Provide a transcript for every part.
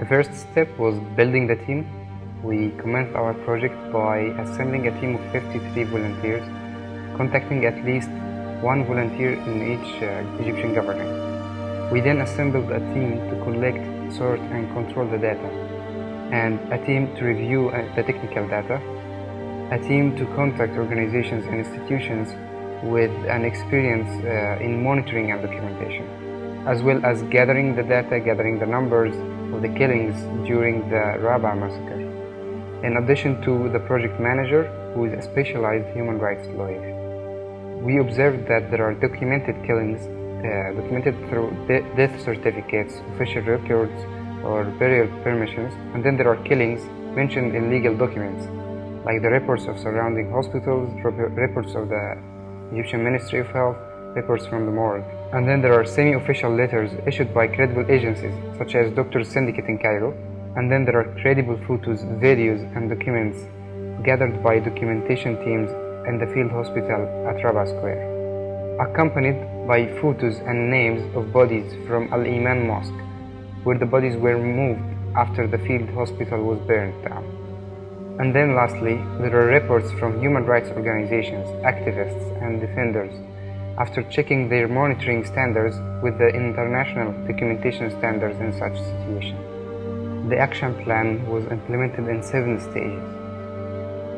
The first step was building the team. We commenced our project by assembling a team of 53 volunteers, contacting at least one volunteer in each Egyptian government. We then assembled a team to collect, sort and control the data, and a team to review the technical data, a team to contact organizations and institutions with an experience in monitoring and documentation, as well as gathering the data, gathering the numbers of the killings during the Rabaa massacre. In addition to the project manager, who is a specialized human rights lawyer. We observed that there are documented killings, documented through death certificates, official records, or burial permissions, and then there are killings mentioned in legal documents, like the reports of surrounding hospitals, reports of the Egyptian Ministry of Health, reports from the morgue. And then there are semi-official letters issued by credible agencies, such as Doctors Syndicate in Cairo. And then there are credible photos, videos, and documents gathered by documentation teams in the field hospital at Rabaa Square, accompanied by photos and names of bodies from Al-Iman Mosque, where the bodies were moved after the field hospital was burned down. And then lastly, there are reports from human rights organizations, activists, and defenders after checking their monitoring standards with the international documentation standards in such situations. The action plan was implemented in 7 stages.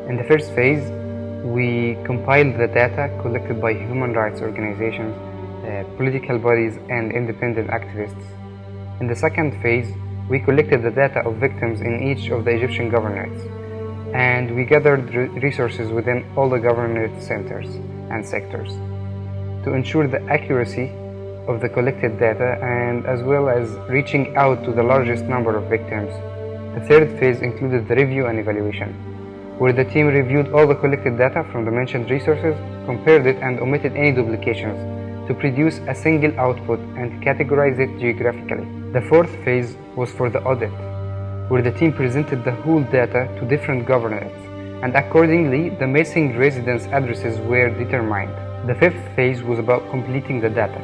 In the first phase, we compiled the data collected by human rights organizations, political bodies, and independent activists. In the second phase, we collected the data of victims in each of the Egyptian governorates, and we gathered resources within all the governorate centers and sectors to ensure the accuracy of the collected data and as well as reaching out to the largest number of victims. The third phase included the review and evaluation, where the team reviewed all the collected data from the mentioned resources, compared it and omitted any duplications to produce a single output and categorize it geographically. The fourth phase was for the audit, where the team presented the whole data to different governorates, and accordingly the missing residents' addresses were determined. The fifth phase was about completing the data,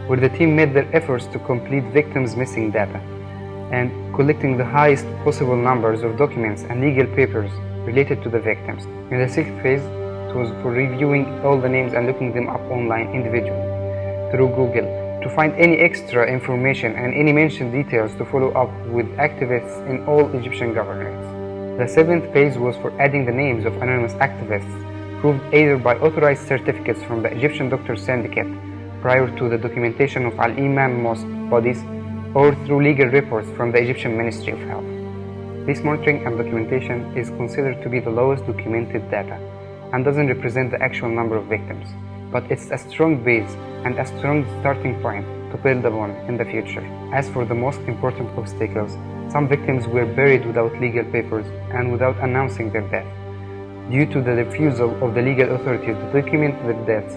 where the team made their efforts to complete victims' missing data and collecting the highest possible numbers of documents and legal papers related to the victims. In the sixth phase, it was for reviewing all the names and looking them up online individually through Google to find any extra information and any mentioned details to follow up with activists in all Egyptian governorates. The seventh phase was for adding the names of anonymous activists proved either by authorized certificates from the Egyptian Doctors Syndicate prior to the documentation of Al-Iman Mosque bodies or through legal reports from the Egyptian Ministry of Health. This monitoring and documentation is considered to be the lowest documented data and doesn't represent the actual number of victims, but it's a strong base and a strong starting point to build upon in the future. As for the most important obstacles, some victims were buried without legal papers and without announcing their death, due to the refusal of the legal authorities to document their deaths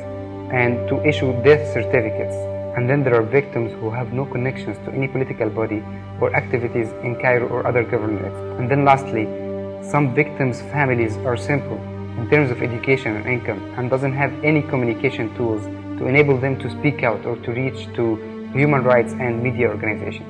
and to issue death certificates. And then there are victims who have no connections to any political body or activities in Cairo or other governorates. And then lastly, some victims' families are simple in terms of education and income and doesn't have any communication tools to enable them to speak out or to reach to human rights and media organizations.